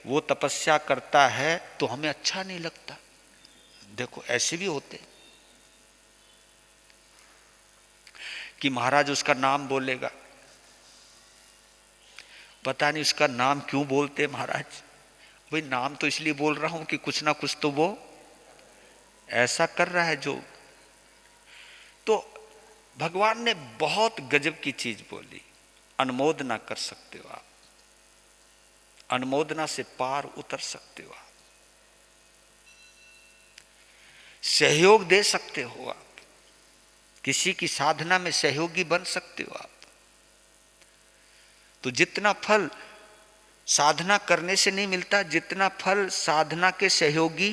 वो तपस्या करता है तो हमें अच्छा नहीं लगता। देखो ऐसे भी होते कि महाराज उसका नाम बोलेगा, पता नहीं उसका नाम क्यों बोलते महाराज। भाई नाम तो इसलिए बोल रहा हूं कि कुछ ना कुछ तो वो ऐसा कर रहा है जो। तो भगवान ने बहुत गजब की चीज बोली, अनुमोदना कर सकते हो आप, अनुमोदना से पार उतर सकते हो आप, सहयोग दे सकते हो आप, किसी की साधना में सहयोगी बन सकते हो आप। तो जितना फल साधना करने से नहीं मिलता, जितना फल साधना के सहयोगी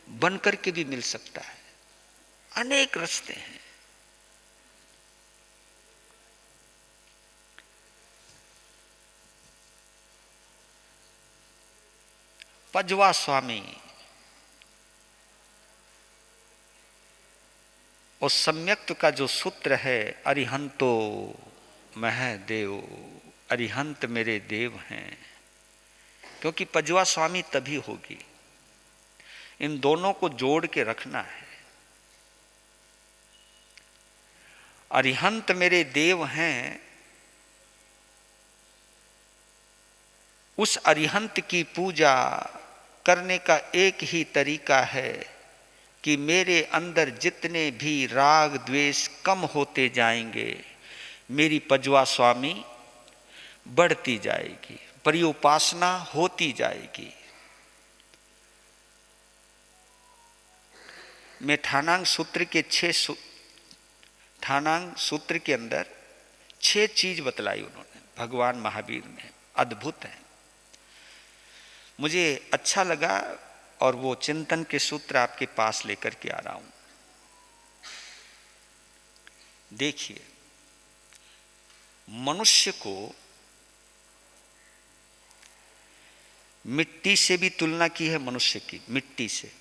बन करके भी मिल सकता है। अनेक रास्ते हैं। पजवा स्वामी और सम्यक्त का जो सूत्र है, अरिहंतो महदेव, अरिहंत मेरे देव हैं, क्योंकि पजवा स्वामी तभी होगी। इन दोनों को जोड़ के रखना है। अरिहंत मेरे देव हैं, उस अरिहंत की पूजा करने का एक ही तरीका है कि मेरे अंदर जितने भी राग द्वेष कम होते जाएंगे, मेरी पजवा स्वामी बढ़ती जाएगी, परिउपासना होती जाएगी। मैं ठाणांग सूत्र के ठाणांग सूत्र के अंदर 6 चीज बतलाई उन्होंने, भगवान महावीर ने, अद्भुत है, मुझे अच्छा लगा। और वो चिंतन के सूत्र आपके पास लेकर के आ रहा हूं। देखिए, मनुष्य को मिट्टी से भी तुलना की है, मनुष्य की मिट्टी से,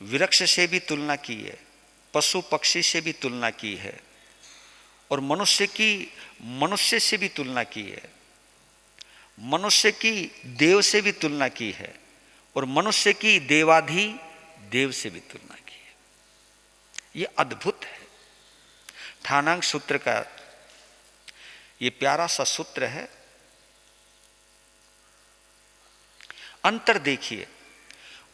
वृक्ष से भी तुलना की है, पशु पक्षी से भी तुलना की है, और मनुष्य की मनुष्य से भी तुलना की है, मनुष्य की देव से भी तुलना की है, और मनुष्य की देवाधि देव से भी तुलना की है। ये अद्भुत है। ठाणांग सूत्र का ये प्यारा सा सूत्र है। अंतर देखिए,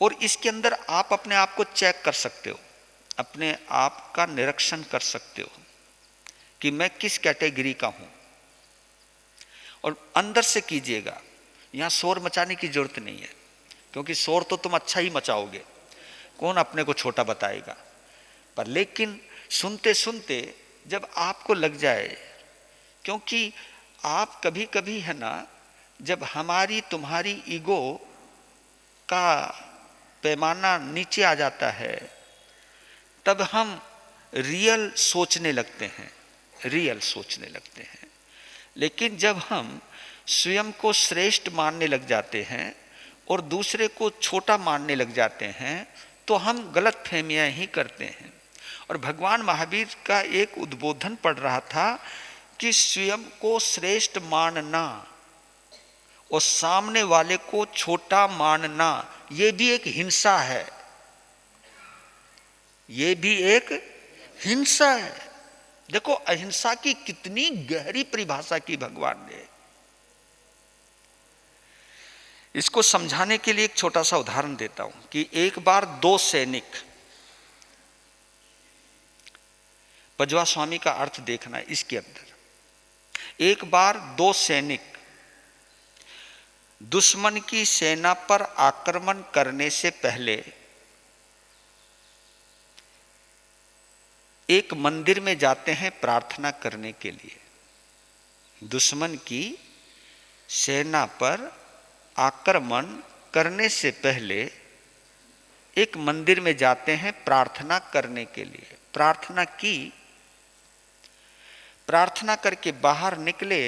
और इसके अंदर आप अपने आप को चेक कर सकते हो, अपने आप का निरीक्षण कर सकते हो कि मैं किस कैटेगरी का हूं, और अंदर से कीजिएगा। यहां शोर मचाने की जरूरत नहीं है, क्योंकि शोर तो तुम अच्छा ही मचाओगे, कौन अपने को छोटा बताएगा। पर लेकिन सुनते सुनते जब आपको लग जाए, क्योंकि आप कभी कभी है ना, जब हमारी तुम्हारी ईगो का पैमाना नीचे आ जाता है, तब हम रियल सोचने लगते हैं, रियल सोचने लगते हैं। लेकिन जब हम स्वयं को श्रेष्ठ मानने लग जाते हैं और दूसरे को छोटा मानने लग जाते हैं, तो हम गलत फहमियां ही करते हैं। और भगवान महावीर का एक उद्बोधन पढ़ रहा था कि स्वयं को श्रेष्ठ मानना और सामने वाले को छोटा मानना, ये भी एक हिंसा है, ये भी एक हिंसा है। देखो अहिंसा की कितनी गहरी परिभाषा की भगवान ने। इसको समझाने के लिए एक छोटा सा उदाहरण देता हूं कि एक बार 2 सैनिक, पजवा स्वामी का अर्थ देखना है इसके अंदर। एक बार 2 सैनिक दुश्मन की सेना पर आक्रमण करने से पहले एक मंदिर में जाते हैं प्रार्थना करने के लिए। दुश्मन की सेना पर आक्रमण करने से पहले एक मंदिर में जाते हैं प्रार्थना करने के लिए। प्रार्थना की, प्रार्थना करके बाहर निकले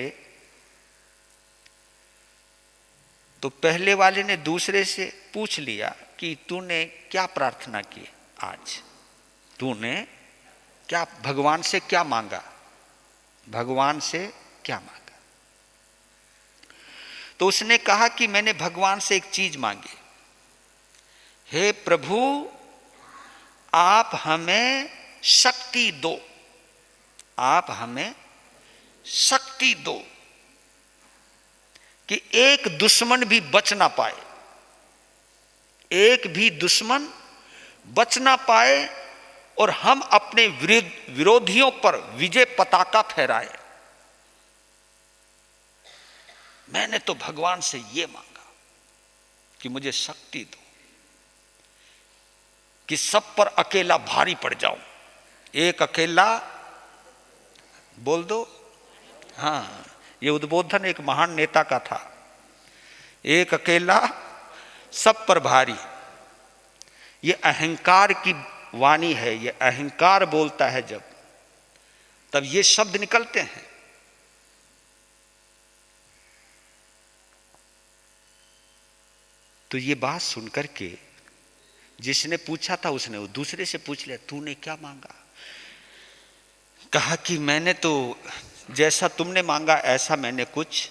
तो पहले वाले ने दूसरे से पूछ लिया कि तूने क्या प्रार्थना की आज, तूने क्या भगवान से क्या मांगा, भगवान से क्या मांगा। तो उसने कहा कि मैंने भगवान से एक चीज मांगी, हे प्रभु आप हमें शक्ति दो, आप हमें शक्ति दो कि एक दुश्मन भी बच ना पाए, एक भी दुश्मन बच ना पाए और हम अपने विरोधियों पर विजय पताका फहराए। मैंने तो भगवान से ये मांगा कि मुझे शक्ति दो कि सब पर अकेला भारी पड़ जाऊं, एक अकेला बोल दो। हाँ, ये उद्बोधन एक महान नेता का था, एक अकेला सब पर भारी। ये अहंकार की वाणी है, ये अहंकार बोलता है जब, तब ये शब्द निकलते हैं। तो ये बात सुनकर के जिसने पूछा था उसने वो दूसरे से पूछ लिया, तूने क्या मांगा? कहा कि मैंने तो जैसा तुमने मांगा ऐसा मैंने कुछ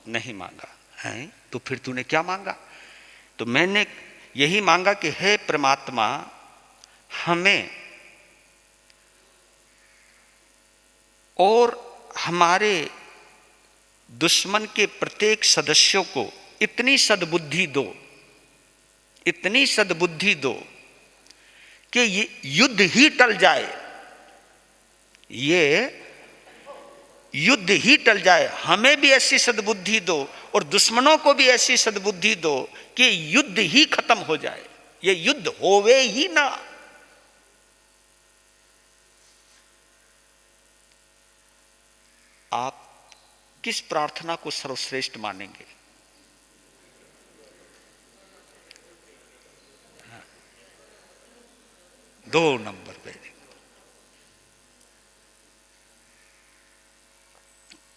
नहीं मांगा है। तो फिर तूने क्या मांगा? तो मैंने यही मांगा कि हे परमात्मा हमें और हमारे दुश्मन के प्रत्येक सदस्यों को इतनी सद्बुद्धि दो, इतनी सद्बुद्धि दो कि ये युद्ध ही टल जाए, ये युद्ध ही टल जाए। हमें भी ऐसी सद्बुद्धि दो और दुश्मनों को भी ऐसी सद्बुद्धि दो कि युद्ध ही खत्म हो जाए, ये युद्ध होवे ही ना। आप किस प्रार्थना को सर्वश्रेष्ठ मानेंगे? दो नंबर पे।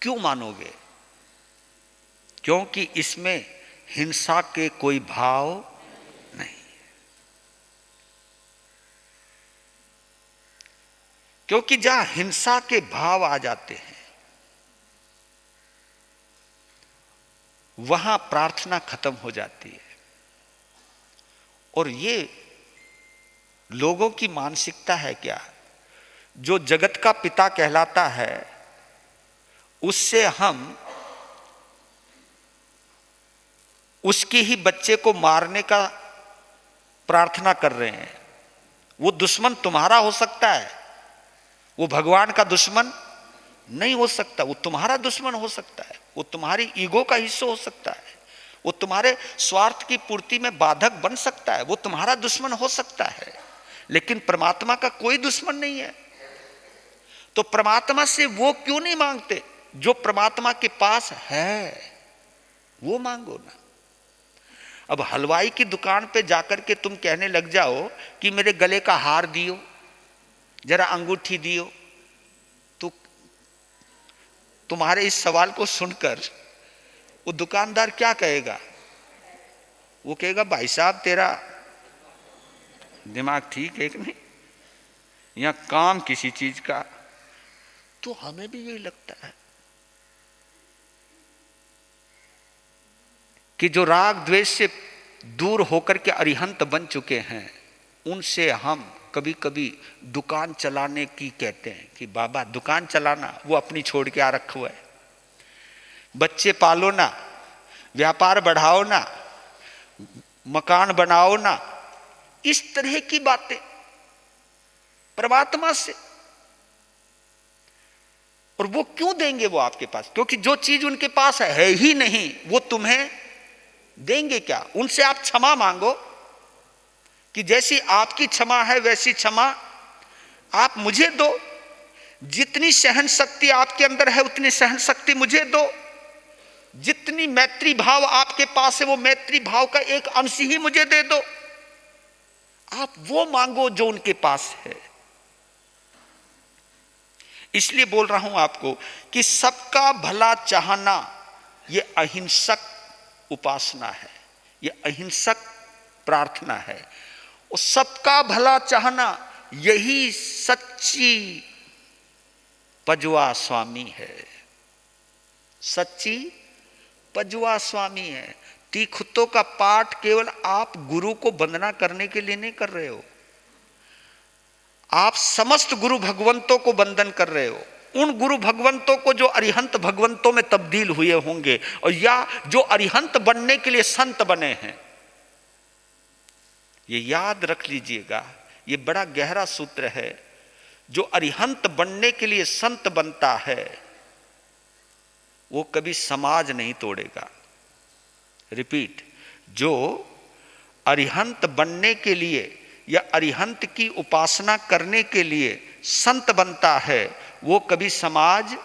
क्यों मानोगे? क्योंकि इसमें हिंसा के कोई भाव नहीं, क्योंकि जहां हिंसा के भाव आ जाते हैं वहां प्रार्थना खत्म हो जाती है। और ये लोगों की मानसिकता है क्या? जो जगत का पिता कहलाता है उससे हम उसके ही बच्चे को मारने का प्रार्थना कर रहे हैं। वो दुश्मन तुम्हारा हो सकता है, वो भगवान का दुश्मन नहीं हो सकता। वो तुम्हारा दुश्मन हो सकता है, वो तुम्हारी ईगो का हिस्सा हो सकता है, वो तुम्हारे स्वार्थ की पूर्ति में बाधक बन सकता है, वो तुम्हारा दुश्मन हो सकता है, लेकिन परमात्मा का कोई दुश्मन नहीं है। तो परमात्मा से वो क्यों नहीं मांगते? जो परमात्मा के पास है वो मांगो ना। अब हलवाई की दुकान पे जाकर के तुम कहने लग जाओ कि मेरे गले का हार दियो, जरा अंगूठी दियो, तो तुम्हारे इस सवाल को सुनकर वो दुकानदार क्या कहेगा? वो कहेगा भाई साहब तेरा दिमाग ठीक है कि नहीं, या काम किसी चीज का। तो हमें भी यही लगता है कि जो राग द्वेष से दूर होकर के अरिहंत बन चुके हैं उनसे हम कभी कभी दुकान चलाने की कहते हैं कि बाबा दुकान चलाना, वो अपनी छोड़ के आ रखा हुआ है। बच्चे पालो ना, व्यापार बढ़ाओ ना, मकान बनाओ ना, इस तरह की बातें परमात्मा से। और वो क्यों देंगे वो आपके पास? क्योंकि जो चीज उनके पास है ही नहीं वो तुम्हें देंगे क्या? उनसे आप क्षमा मांगो कि जैसी आपकी क्षमा है वैसी क्षमा आप मुझे दो, जितनी सहन शक्ति आपके अंदर है उतनी सहन शक्ति मुझे दो, जितनी मैत्री भाव आपके पास है वो मैत्री भाव का एक अंश ही मुझे दे दो। आप वो मांगो जो उनके पास है। इसलिए बोल रहा हूं आपको कि सबका भला चाहना ये अहिंसक उपासना है, ये अहिंसक प्रार्थना है। और सबका भला चाहना यही सच्ची पजवा स्वामी है, सच्ची पजवा स्वामी है। तीखुत्तों का पाठ केवल आप गुरु को वंदना करने के लिए नहीं कर रहे हो, आप समस्त गुरु भगवंतों को वंदन कर रहे हो। उन गुरु भगवंतों को जो अरिहंत भगवंतों में तब्दील हुए होंगे, और या जो अरिहंत बनने के लिए संत बने हैं। ये याद रख लीजिएगा, ये बड़ा गहरा सूत्र है। जो अरिहंत बनने के लिए संत बनता है वो कभी समाज नहीं तोड़ेगा। रिपीट, जो अरिहंत बनने के लिए या अरिहंत की उपासना करने के लिए संत बनता है वो कभी समाज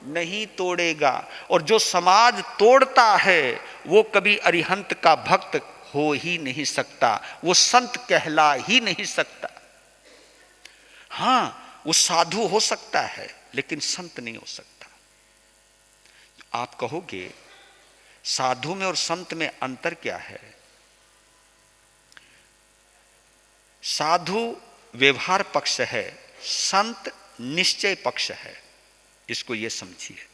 नहीं तोड़ेगा, और जो समाज तोड़ता है वो कभी अरिहंत का भक्त हो ही नहीं सकता, वो संत कहला ही नहीं सकता। हाँ, वो साधु हो सकता है लेकिन संत नहीं हो सकता। आप कहोगे साधु में और संत में अंतर क्या है? साधु व्यवहार पक्ष है, संत निश्चय पक्ष है। इसको ये समझिए,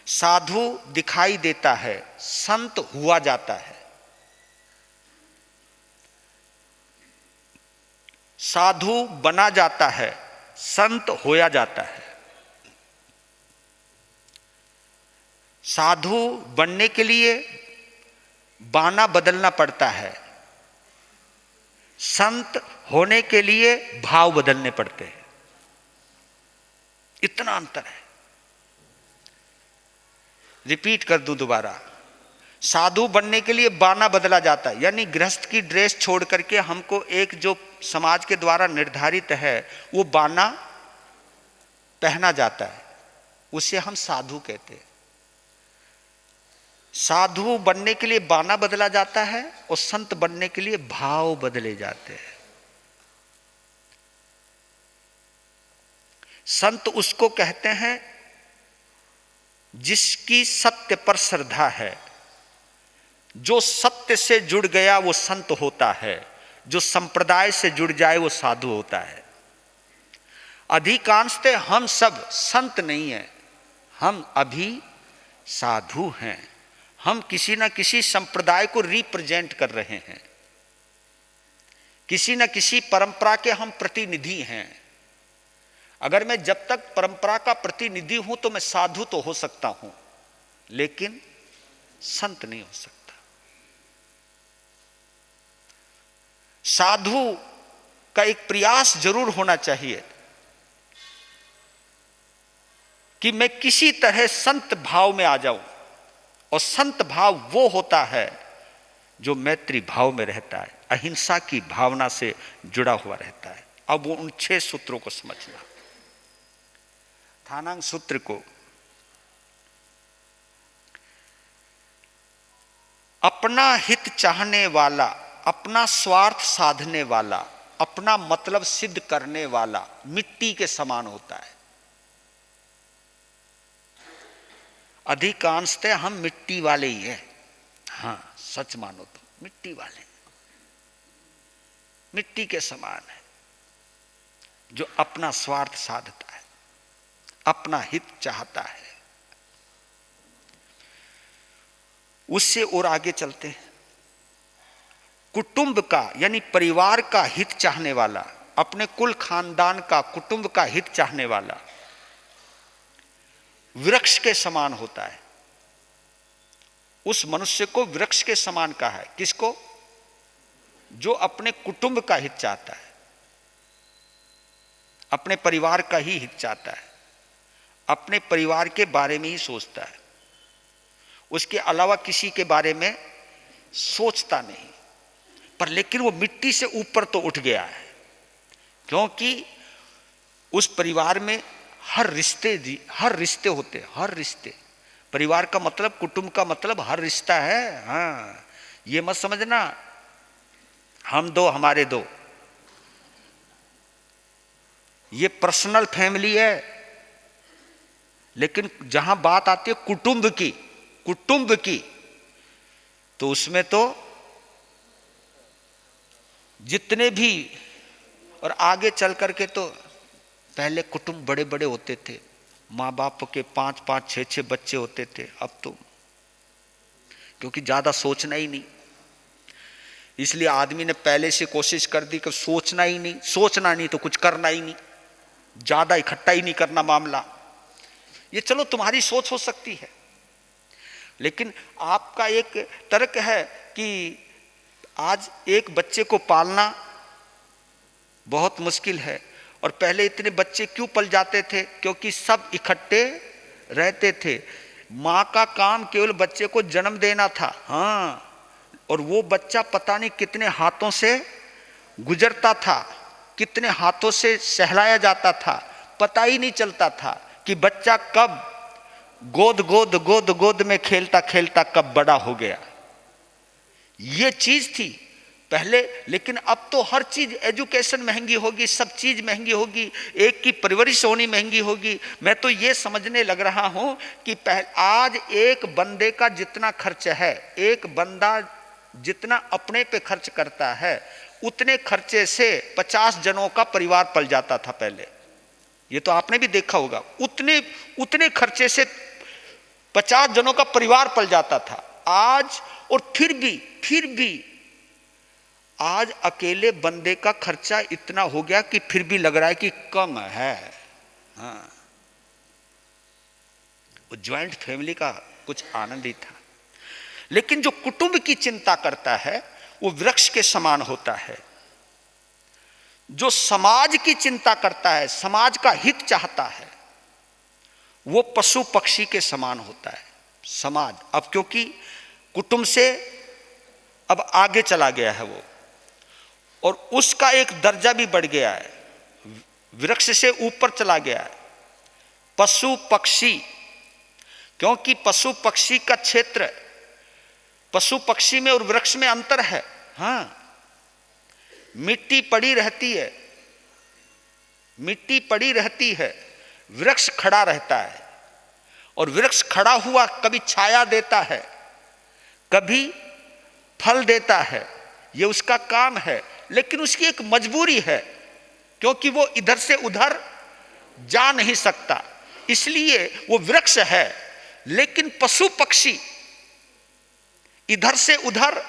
साधु दिखाई देता है, संत हुआ जाता है। साधु बना जाता है, संत होया जाता है। साधु बनने के लिए बाना बदलना पड़ता है, संत होने के लिए भाव बदलने पड़ते हैं। इतना अंतर है। रिपीट कर दूं दोबारा, साधु बनने के लिए बाना बदला जाता है, यानी गृहस्थ की ड्रेस छोड़ करके हमको एक जो समाज के द्वारा निर्धारित है वो बाना पहना जाता है, उसे हम साधु कहते हैं। साधु बनने के लिए बाना बदला जाता है और संत बनने के लिए भाव बदले जाते हैं। संत उसको कहते हैं जिसकी सत्य पर श्रद्धा है। जो सत्य से जुड़ गया वो संत होता है, जो संप्रदाय से जुड़ जाए वो साधु होता है। अधिकांशतः हम सब संत नहीं हैं, हम अभी साधु हैं। हम किसी न किसी संप्रदाय को रिप्रेजेंट कर रहे हैं, किसी न किसी परंपरा के हम प्रतिनिधि हैं। अगर मैं जब तक परंपरा का प्रतिनिधि हूं तो मैं साधु तो हो सकता हूं, लेकिन संत नहीं हो सकता। साधु का एक प्रयास जरूर होना चाहिए कि मैं किसी तरह संत भाव में आ जाऊं, और संत भाव वो होता है जो मैत्री भाव में रहता है, अहिंसा की भावना से जुड़ा हुआ रहता है। अब वो उन 6 सूत्रों को समझना। थानांग सूत्र को अपना हित चाहने वाला, अपना स्वार्थ साधने वाला, अपना मतलब सिद्ध करने वाला मिट्टी के समान होता है। अधिकांशतः हम मिट्टी वाले ही हैं। हाँ, सच मानो तो मिट्टी वाले, मिट्टी के समान है, जो अपना स्वार्थ साधता है, अपना हित चाहता है। उससे और आगे चलते हैं। कुटुंब का यानी परिवार का हित चाहने वाला, अपने कुल खानदान का, कुटुंब का हित चाहने वाला वृक्ष के समान होता है। उस मनुष्य को वृक्ष के समान कहा है। किसको? जो अपने कुटुंब का हित चाहता है, अपने परिवार का ही हित चाहता है, अपने परिवार के बारे में ही सोचता है, उसके अलावा किसी के बारे में सोचता नहीं। पर लेकिन वो मिट्टी से ऊपर तो उठ गया है, क्योंकि उस परिवार में हर रिश्ते होते हैं, हर रिश्ते। परिवार का मतलब, कुटुंब का मतलब हर रिश्ता है। हाँ, ये मत समझना हम दो हमारे दो, ये पर्सनल फैमिली है। लेकिन जहां बात आती है कुटुंब की, तो उसमें तो जितने भी, और आगे चल करके तो पहले कुटुंब बड़े बड़े होते थे, माँ बाप के 5-5, 6-6 बच्चे होते थे। अब तो क्योंकि ज्यादा सोचना ही नहीं। इसलिए आदमी ने पहले से कोशिश कर दी कि सोचना ही नहीं, सोचना नहीं तो कुछ करना ही नहीं, ज्यादा इकट्ठा ही नहीं करना मामला। ये चलो तुम्हारी सोच हो सकती है, लेकिन आपका एक तर्क है कि आज एक बच्चे को पालना बहुत मुश्किल है, और पहले इतने बच्चे क्यों पल जाते थे? क्योंकि सब इकट्ठे रहते थे। माँ का काम केवल बच्चे को जन्म देना था, हाँ, और वो बच्चा पता नहीं कितने हाथों से गुजरता था, कितने हाथों से सहलाया जाता था, पता ही नहीं चलता था कि बच्चा कब गोद गोद गोद गोद में खेलता खेलता कब बड़ा हो गया। ये चीज थी पहले। लेकिन अब तो हर चीज, एजुकेशन महंगी होगी, सब चीज महंगी होगी, एक की परवरिश होनी महंगी होगी। मैं तो ये समझने लग रहा हूं कि आज एक बंदे का जितना खर्च है, एक बंदा जितना अपने पे खर्च करता है, उतने खर्चे से 50 जनों का परिवार पल जाता था पहले। ये तो आपने भी देखा होगा, उतने खर्चे से 50 जनों का परिवार पल जाता था आज। और फिर भी आज अकेले बंदे का खर्चा इतना हो गया कि फिर भी लग रहा है कि कम है। हाँ, वो ज्वाइंट फैमिली का कुछ आनंद ही था। लेकिन जो कुटुंब की चिंता करता है वो वृक्ष के समान होता है। जो समाज की चिंता करता है, समाज का हित चाहता है, वो पशु पक्षी के समान होता है। समाज अब क्योंकि कुटुंब से अब आगे चला गया है वो, और उसका एक दर्जा भी बढ़ गया है, वृक्ष से ऊपर चला गया है। पशु पक्षी, क्योंकि पशु पक्षी का क्षेत्र, पशु पक्षी में और वृक्ष में अंतर है। हाँ, मिट्टी पड़ी रहती है, मिट्टी पड़ी रहती है, वृक्ष खड़ा रहता है। और वृक्ष खड़ा हुआ कभी छाया देता है, कभी फल देता है, ये उसका काम है। लेकिन उसकी एक मजबूरी है, क्योंकि वो इधर से उधर जा नहीं सकता, इसलिए वो वृक्ष है। लेकिन पशु पक्षी इधर से उधर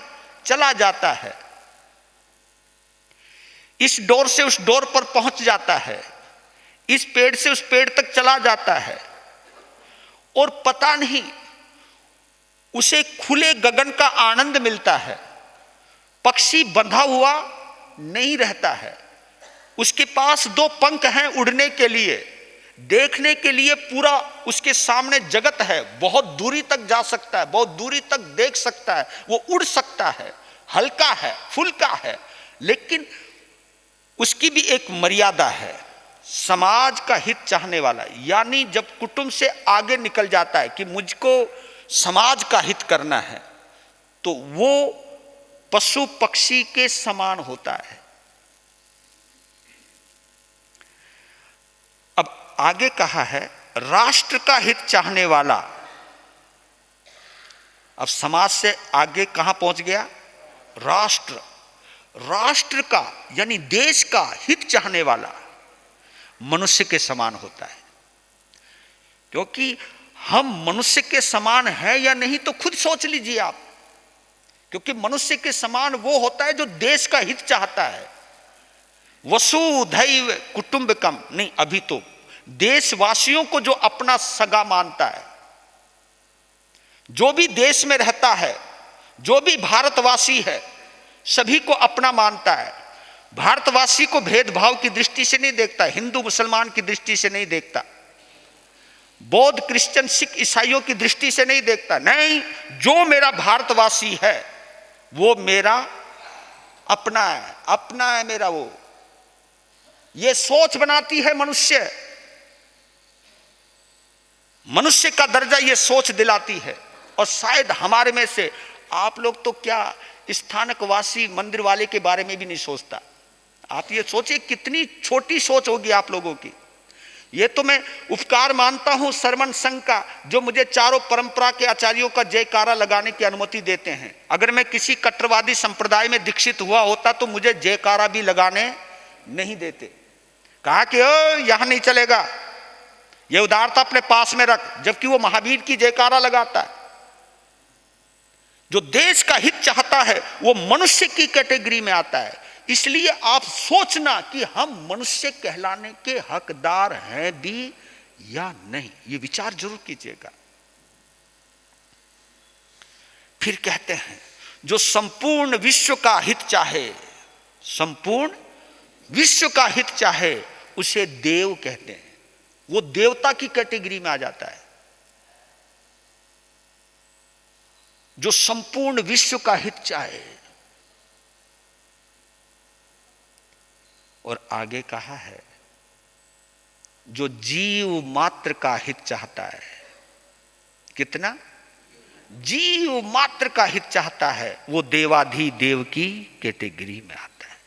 चला जाता है, इस डोर से उस डोर पर पहुंच जाता है, इस पेड़ से उस पेड़ तक चला जाता है, और पता नहीं उसे खुले गगन का आनंद मिलता है। पक्षी बंधा हुआ नहीं रहता है, उसके पास 2 पंख हैं उड़ने के लिए, देखने के लिए पूरा उसके सामने जगत है, बहुत दूरी तक जा सकता है, बहुत दूरी तक देख सकता है, वो उड़ सकता है, हल्का है, फुल्का है। लेकिन उसकी भी एक मर्यादा है, समाज का हित चाहने वाला। यानी जब कुटुंब से आगे निकल जाता है कि मुझको समाज का हित करना है, तो वो पशु पक्षी के समान होता है। अब आगे कहा है राष्ट्र का हित चाहने वाला। अब समाज से आगे कहां पहुंच गया? राष्ट्र। राष्ट्र का यानी देश का हित चाहने वाला मनुष्य के समान होता है। क्योंकि हम मनुष्य के समान हैं या नहीं तो खुद सोच लीजिए आप। क्योंकि मनुष्य के समान वो होता है जो देश का हित चाहता है। वसुधैव कुटुंबकम नहीं, अभी तो देशवासियों को जो अपना सगा मानता है, जो भी देश में रहता है, जो भी भारतवासी है, सभी को अपना मानता है। भारतवासी को भेदभाव की दृष्टि से नहीं देखता, हिंदू मुसलमान की दृष्टि से नहीं देखता, बौद्ध क्रिश्चियन सिख ईसाइयों की दृष्टि से नहीं देखता। नहीं, जो मेरा भारतवासी है वो मेरा अपना है, अपना है मेरा वो। ये सोच बनाती है मनुष्य, मनुष्य का दर्जा ये सोच दिलाती है। और शायद हमारे में से आप लोग तो क्या स्थानकवासी मंदिर वाले के बारे में भी नहीं सोचता। आप ये सोचिए कितनी छोटी सोच होगी आप लोगों की। ये तो मैं उपकार मानता हूं सरमन संघ का, जो मुझे चारों परंपरा के आचार्यों का जयकारा लगाने की अनुमति देते हैं। अगर मैं किसी कट्टरवादी संप्रदाय में दीक्षित हुआ होता तो मुझे जयकारा भी लगाने नहीं देते। कहा कि यहां नहीं चलेगा, ये उदारता अपने पास में रख, जबकि वो महावीर की जयकारा लगाता है। जो देश का हित चाहता है वो मनुष्य की कैटेगरी में आता है। इसलिए आप सोचना कि हम मनुष्य कहलाने के हकदार हैं भी या नहीं, ये विचार जरूर कीजिएगा। फिर कहते हैं जो संपूर्ण विश्व का हित चाहे, संपूर्ण विश्व का हित चाहे, उसे देव कहते हैं। वो देवता की कैटेगरी में आ जाता है। जो संपूर्ण विश्व का हित चाहे। और आगे कहा है जो जीव मात्र का हित चाहता है। कितना? जीव मात्र का हित चाहता है, वो देवाधिदेव की कैटेगरी में आता है।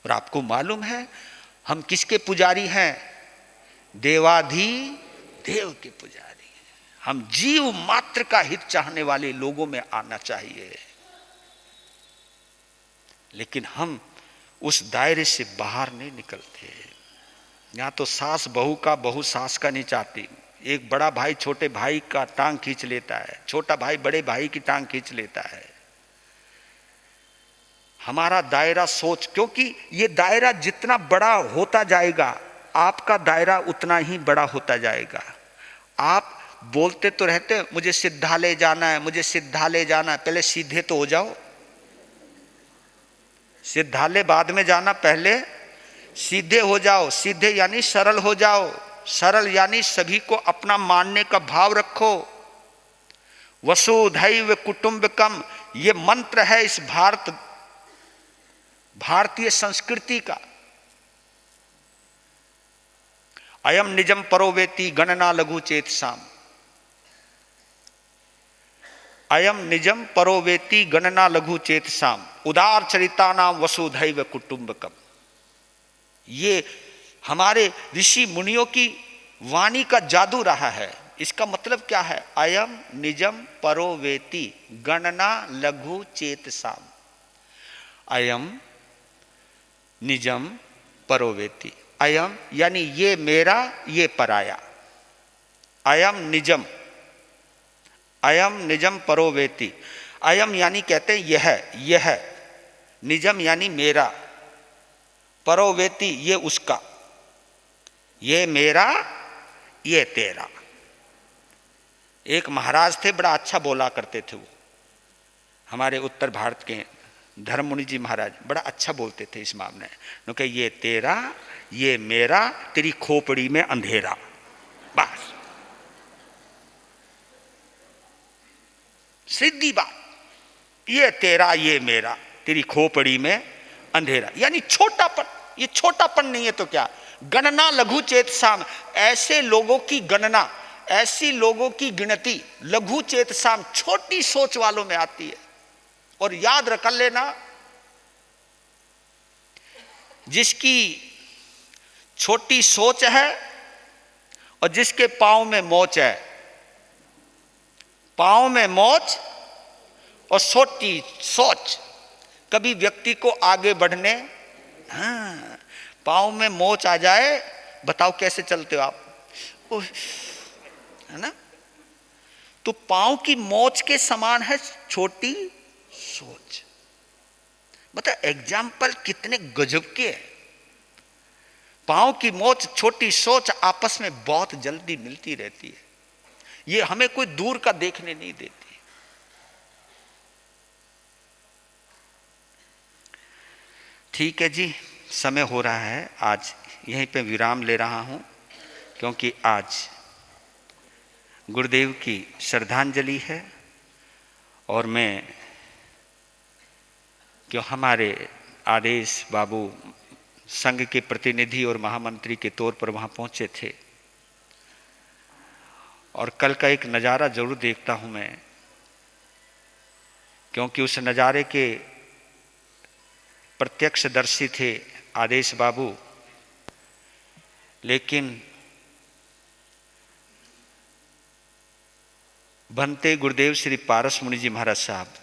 और आपको मालूम है हम किसके पुजारी हैं? देवाधिदेव के पुजारी हैं। हम जीव मात्र का हित चाहने वाले लोगों में आना चाहिए, लेकिन हम उस दायरे से बाहर नहीं निकलते। यहां तो सास बहू का, बहू सास का नहीं चाहती। एक बड़ा भाई छोटे भाई का टांग खींच लेता है, छोटा भाई बड़े भाई की टांग खींच लेता है। हमारा दायरा सोच, क्योंकि ये दायरा जितना बड़ा होता जाएगा आपका दायरा उतना ही बड़ा होता जाएगा। आप बोलते तो रहते मुझे सिद्धालय जाना है, मुझे सिद्धालय जाना है। पहले सीधे तो हो जाओ। सिद्धालय बाद में जाना, पहले सीधे हो जाओ। सीधे यानी सरल हो जाओ। सरल यानी सभी को अपना मानने का भाव रखो। वसुधैव कुटुंबकम, ये मंत्र है इस भारतीय संस्कृति का। अयम निजम परोवेति गणना लघु चेतसाम। अयम निजम परोवेति गणना लघु चेतसाम उदार चरिता नाम वसुधैव कुटुंबकम। ये हमारे ऋषि मुनियों की वाणी का जादू रहा है। इसका मतलब क्या है? अयम निजम परोवेति गणना लघु चेतसाम। अयम निजम परोवेति, अयम यानी ये मेरा, ये पराया। अयम निजम, अयम निजम परोवेति। अयम यानी कहते हैं यह, निजम यानी मेरा, परोवेति ये उसका, ये मेरा ये तेरा। एक महाराज थे, बड़ा अच्छा बोला करते थे वो, हमारे उत्तर भारत के धर्म मुनि जी महाराज बड़ा अच्छा बोलते थे इस मामले में। उन्होंने ये तेरा ये मेरा, तेरी खोपड़ी में अंधेरा। बस सीधी बात, ये तेरा ये मेरा, तेरी खोपड़ी में अंधेरा। यानी छोटापन। ये छोटापन नहीं है तो क्या? गणना लघु चेतसाम, ऐसे लोगों की गणना, ऐसी लोगों की गिनती लघु चेतसाम, छोटी सोच वालों में आती है। और याद रख लेना, जिसकी छोटी सोच है और जिसके पांव में मोच है, पांव में मोच और छोटी सोच कभी व्यक्ति को आगे बढ़ने, हाँ, पांव में मोच आ जाए, बताओ कैसे चलते हो आप? है ना? तो पांव की मोच के समान है छोटी सोच। बता एग्जाम्पल कितने गजब के हैं। पांव की मोच छोटी सोच आपस में बहुत जल्दी मिलती रहती है। ये हमें कोई दूर का देखने नहीं देती। ठीक है जी, समय हो रहा है, आज यहीं पे विराम ले रहा हूं, क्योंकि आज गुरुदेव की श्रद्धांजलि है। और मैं क्यों हमारे आदेश बाबू संघ के प्रतिनिधि और महामंत्री के तौर पर वहाँ पहुँचे थे, और कल का एक नज़ारा जरूर देखता हूँ मैं, क्योंकि उस नज़ारे के प्रत्यक्षदर्शी थे आदेश बाबू। लेकिन बनते गुरुदेव श्री पारस मुनि जी महाराज साहब,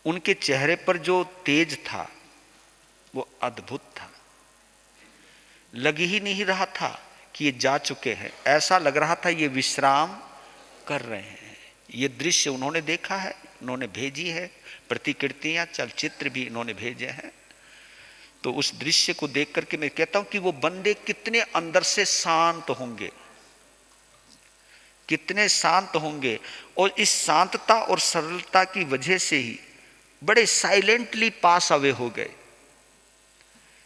उनके चेहरे पर जो तेज था वो अद्भुत था। लग ही नहीं रहा था कि ये जा चुके हैं, ऐसा लग रहा था ये विश्राम कर रहे हैं। ये दृश्य उन्होंने देखा है, उन्होंने भेजी है, प्रतिकृतियां, चलचित्र भी इन्होंने भेजे हैं। तो उस दृश्य को देख करके मैं कहता हूं कि वो बंदे कितने अंदर से शांत होंगे, कितने शांत होंगे, और इस शांतता और सरलता की वजह से ही बड़े साइलेंटली पास अवे हो गए।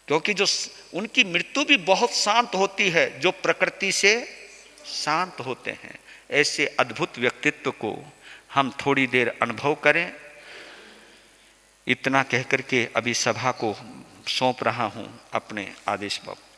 क्योंकि जो उनकी मृत्यु भी बहुत शांत होती है, जो प्रकृति से शांत होते हैं। ऐसे अद्भुत व्यक्तित्व को हम थोड़ी देर अनुभव करें। इतना कहकर के अभी सभा को सौंप रहा हूं अपने आदेश बाबू।